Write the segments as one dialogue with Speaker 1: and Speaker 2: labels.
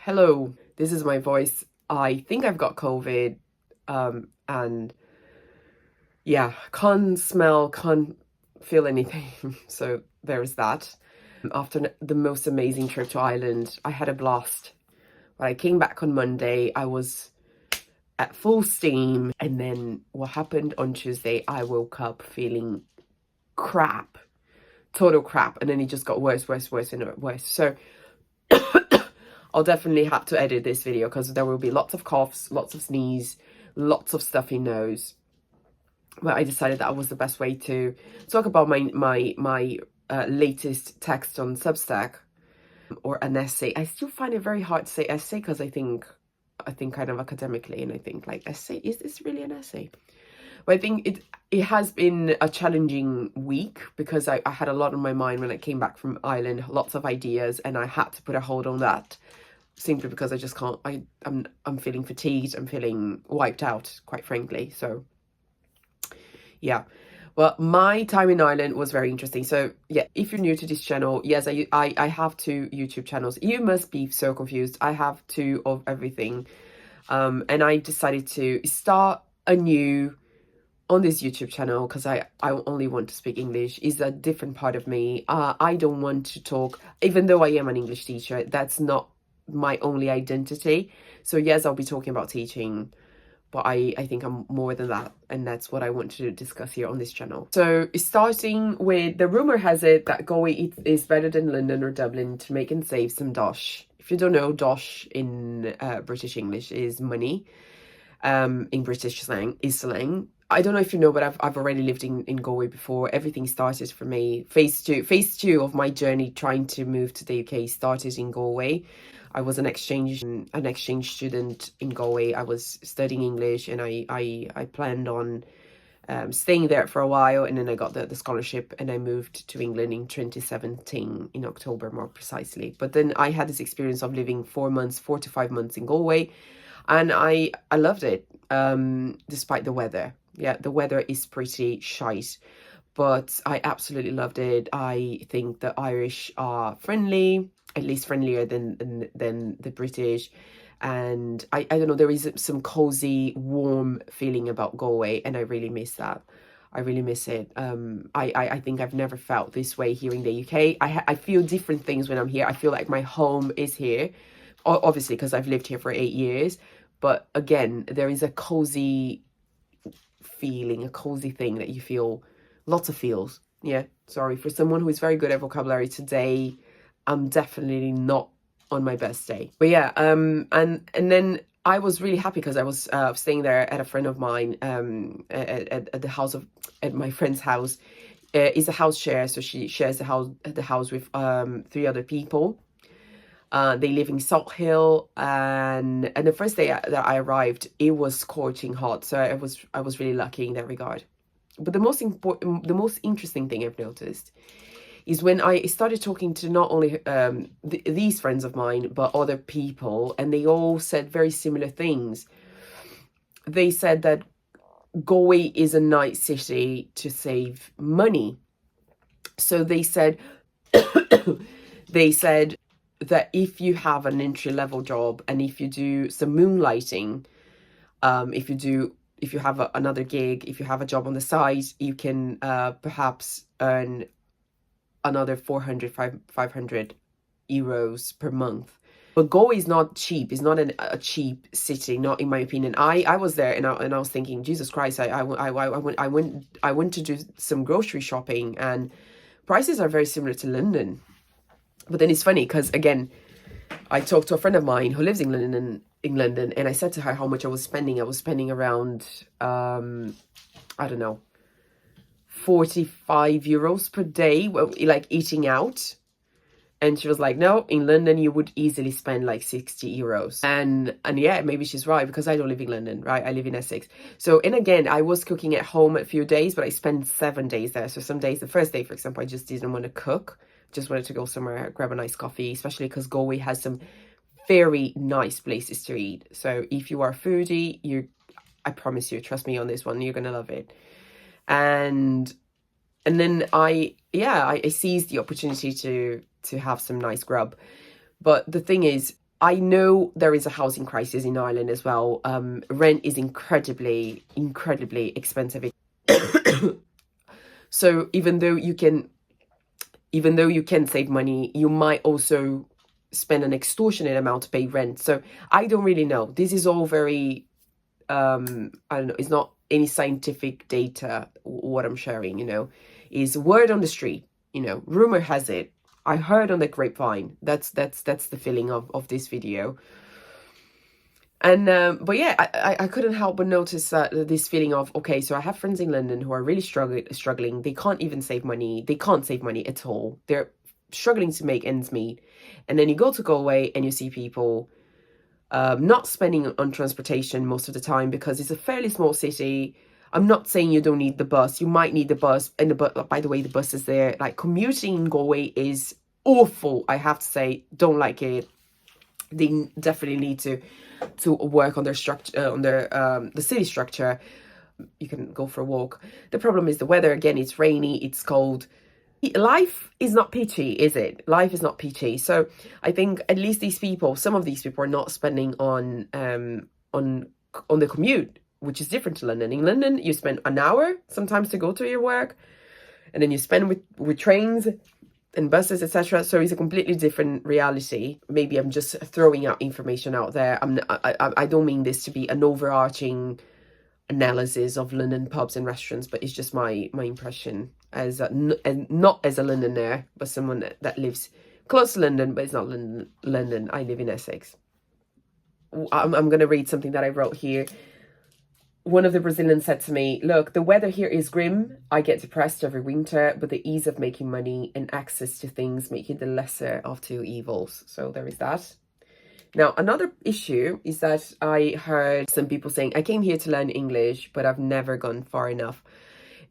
Speaker 1: Hello, this is my voice. I think I've got COVID, and yeah, can't smell, can't feel anything. So there's that. After the most amazing trip to Ireland, I had a blast. When I came back on Monday, I was at full steam. And then what happened on Tuesday, I woke up feeling crap, total crap. And then it just got worse, worse, worse, and worse. So I'll definitely have to edit this video because there will be lots of coughs, lots of sneeze, lots of stuffy nose. But I decided that was the best way to talk about my latest text on Substack, or an essay. I still find it very hard to say essay because I think kind of academically, and I think like, essay, is this really an essay? But I think it has been a challenging week because I had a lot on my mind when I came back from Ireland, lots of ideas, and I had to put a hold on that simply because I just can't. I'm feeling fatigued. I'm feeling wiped out, quite frankly. So yeah. Well, my time in Ireland was very interesting. So yeah, if you're new to this channel, yes, I have two YouTube channels. You must be so confused. I have two of everything. And I decided to start anew on this YouTube channel because I only want to speak English. It's a different part of me. I don't want to talk, even though I am an English teacher, that's not my only identity. So yes, I'll be talking about teaching, but I think I'm more than that, and that's what I want to discuss here on this channel. So starting with, the rumor has it that Galway is better than London or Dublin to make and save some dosh. If you don't know, dosh in British English is money. In British slang is slang. I don't know if you know, but I've already lived in Galway before. Everything started for me. Phase two of my journey trying to move to the UK started in Galway. I was an exchange student in Galway. I was studying English, and I planned on staying there for a while, and then I got the scholarship, and I moved to England in 2017, in October more precisely. But then I had this experience of living 4 to 5 months in Galway, and I loved it, despite the weather. Yeah, the weather is pretty shite, but I absolutely loved it. I think the Irish are friendly, at least friendlier than the British. And I don't know, there is some cozy, warm feeling about Galway, and I really miss that. I really miss it. I think I've never felt this way here in the UK. I feel different things when I'm here. I feel like my home is here, obviously because I've lived here for 8 years. But again, there is a cozy feeling, a cozy thing that you feel, lots of feels. Yeah, sorry, for someone who is very good at vocabulary today, I'm definitely not on my best day. But yeah, and then I was really happy because I was staying there at a friend of mine, at the house of, at my friend's house. It's a house share, so she shares the house with 3 other people. They live in Salt Hill, and the first day that I arrived, it was scorching hot. So I was really lucky in that regard. But the most interesting thing I've noticed is when I started talking to not only these friends of mine, but other people, and they all said very similar things. They said that Galway is a nice city to save money. So they said, they said that if you have an entry-level job, and if you do some moonlighting, if you have another gig, if you have a job on the side, you can perhaps earn another 500 euros per month. But Galway is not cheap. It's not a cheap city, not in my opinion. I was there, and I was thinking, Jesus Christ, I went to do some grocery shopping, and prices are very similar to London. But then it's funny because, again, I talked to a friend of mine who lives in London, and I said to her how much I was spending. I was spending around, I don't know, 45 euros per day, like eating out. And she was like, no, in London, you would easily spend like 60 euros. And yeah, maybe she's right, because I don't live in London, right? I live in Essex. So, and again, I was cooking at home a few days, but I spent 7 days there. So some days, the first day, for example, I just didn't want to cook. Just wanted to go somewhere, grab a nice coffee, especially because Galway has some very nice places to eat. So if you are a foodie, I promise you, trust me on this one, you're going to love it. And then I seized the opportunity to have some nice grub. But the thing is, I know there is a housing crisis in Ireland as well. Rent is incredibly, incredibly expensive. So even though you can save money, you might also spend an extortionate amount to pay rent. So I don't really know. This is all very, I don't know, it's not any scientific data, what I'm sharing, is word on the street, rumor has it. I heard on the grapevine. That's the feeling of this video. And but yeah, I couldn't help but notice this feeling of, okay, so I have friends in London who are really struggling. They can't even save money. They can't save money at all. They're struggling to make ends meet. And then you go to Galway and you see people not spending on transportation most of the time because it's a fairly small city. I'm not saying you don't need the bus. You might need the bus. And by the way, the bus is there. Like, commuting in Galway is awful, I have to say. Don't like it. They definitely need to work on their structure, on their the city structure. You can go for a walk. The problem is the weather. Again, it's rainy, it's cold. Life is not peachy, is it? Life is not peachy. So I think at least some of these people are not spending on the commute, which is different to London. In London, you spend an hour sometimes to go to your work, and then you spend with trains and buses, etc. So it's a completely different reality. Maybe I'm just throwing out information out there. I don't mean this to be an overarching analysis of London pubs and restaurants, but it's just my impression as not as a Londoner, but someone that lives close to London, but it's not London. I live in Essex. I'm going to read something that I wrote here. One of the Brazilians said to me, look, the weather here is grim. I get depressed every winter, but the ease of making money and access to things make it the lesser of two evils. So there is that. Now, another issue is that I heard some people saying, I came here to learn English, but I've never gone far enough.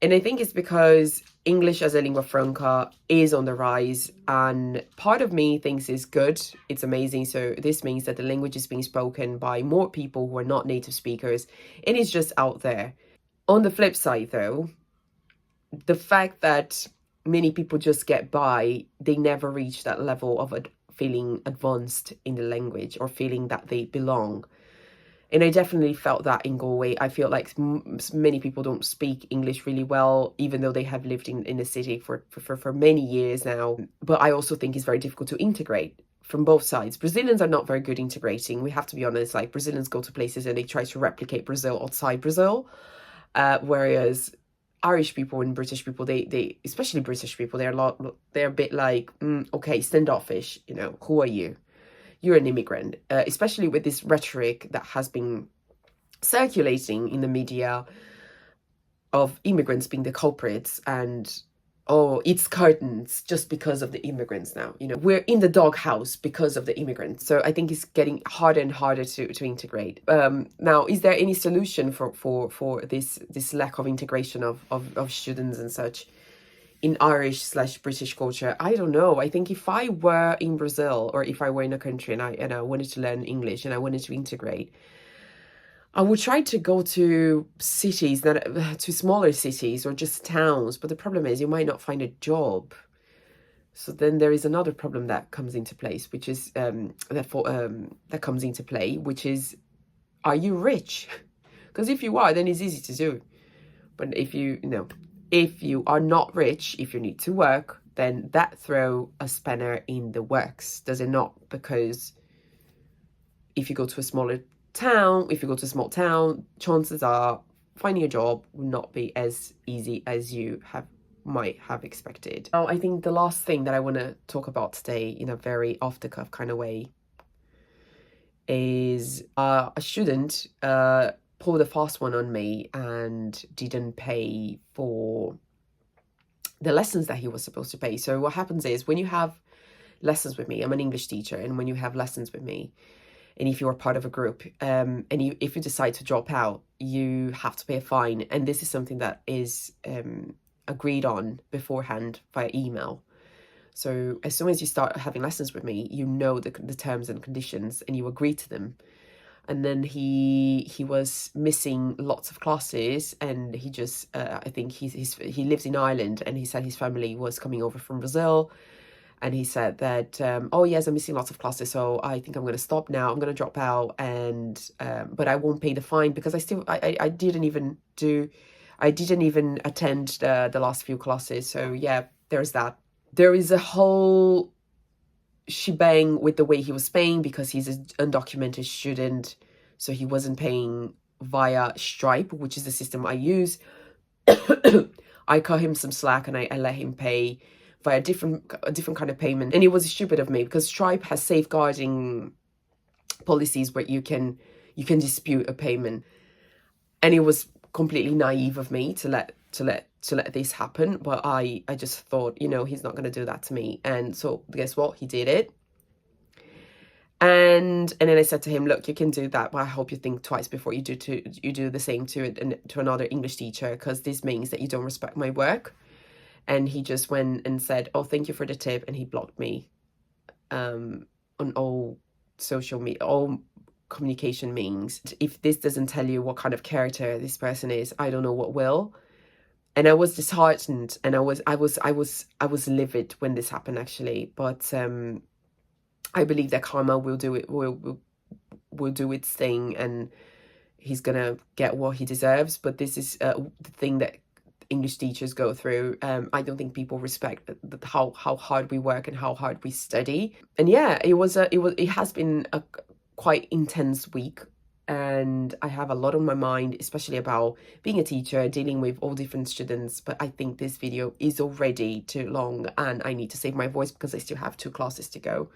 Speaker 1: And I think it's because English as a lingua franca is on the rise, and part of me thinks it's good, it's amazing. So this means that the language is being spoken by more people who are not native speakers, and it's just out there. On the flip side, though, the fact that many people just get by, they never reach that level of feeling advanced in the language or feeling that they belong. And I definitely felt that in Galway. I feel like many people don't speak English really well, even though they have lived in the city for many years now. But I also think it's very difficult to integrate from both sides. Brazilians are not very good integrating. We have to be honest. Like, Brazilians go to places and they try to replicate Brazil outside Brazil. Whereas Irish people and British people, they especially British people, they're a bit like, okay, standoffish. Who are you? You're an immigrant, especially with this rhetoric that has been circulating in the media of immigrants being the culprits and, oh, it's curtains just because of the immigrants now. We're in the doghouse because of the immigrants. So I think it's getting harder and harder to integrate. Now, is there any solution for this lack of integration of students and such in Irish/British culture? I don't know. I think if I were in Brazil, or if I were in a country and I wanted to learn English and I wanted to integrate, I would try to go to cities, to smaller cities or just towns. But the problem is you might not find a job. So then there is another problem that comes into place, which is that comes into play, which is, are you rich? Because if you are, then it's easy to do. But if you are not rich, if you need to work, then that throw a spanner in the works, does it not? Because if you go to a small town, chances are finding a job will not be as easy as you might have expected. Now, I think the last thing that I want to talk about today in a very off-the-cuff kind of way is a student pulled a fast one on me and didn't pay for the lessons that he was supposed to pay. So what happens is, when you have lessons with me, I'm an English teacher, and when you have lessons with me, and if you're part of a group, if you decide to drop out, you have to pay a fine. And this is something that is agreed on beforehand via email. So as soon as you start having lessons with me, you know the terms and conditions, and you agree to them. And then he was missing lots of classes, and he just I think he lives in Ireland, and he said his family was coming over from Brazil, And he said that, oh yes, I'm missing lots of classes, so I think I'm going to stop now. I'm going to drop out, and but I won't pay the fine because I didn't even attend the last few classes. So yeah, there's that. There is a whole shebang with the way he was paying because he's an undocumented student, so he wasn't paying via Stripe, which is the system I use. I cut him some slack and I let him pay via a different kind of payment. And it was stupid of me because Stripe has safeguarding policies where you can dispute a payment, and it was completely naive of me to let this happen. But I just thought, he's not going to do that to me. And so guess what? He did it. And then I said to him, look, you can do that, but I hope you think twice before you do the same to another English teacher, because this means that you don't respect my work. And he just went and said, oh, thank you for the tip, and he blocked me on all social media, all communication means. If this doesn't tell you what kind of character this person is, I don't know what will. And I was disheartened, and I was livid when this happened, actually. But I believe that karma will do it, will do its thing, and he's gonna get what he deserves. But this is the thing that English teachers go through. I don't think people respect how hard we work and how hard we study. And yeah, it has been a quite intense week, and I have a lot on my mind, especially about being a teacher, dealing with all different students. But I think this video is already too long, and I need to save my voice because I still have 2 classes to go.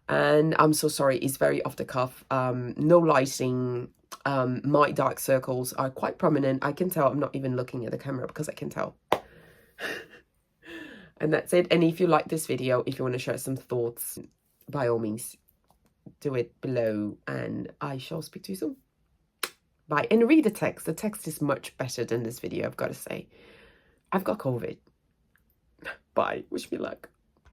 Speaker 1: And I'm so sorry, it's very off the cuff, no lighting. My dark circles are quite prominent. I can tell. I'm not even looking at the camera because I can tell. And that's it. And if you like this video, if you want to share some thoughts, by all means, do it below, and I shall speak to you soon. Bye. And read the text. The text is much better than this video, I've got to say. I've got COVID. Bye. Wish me luck.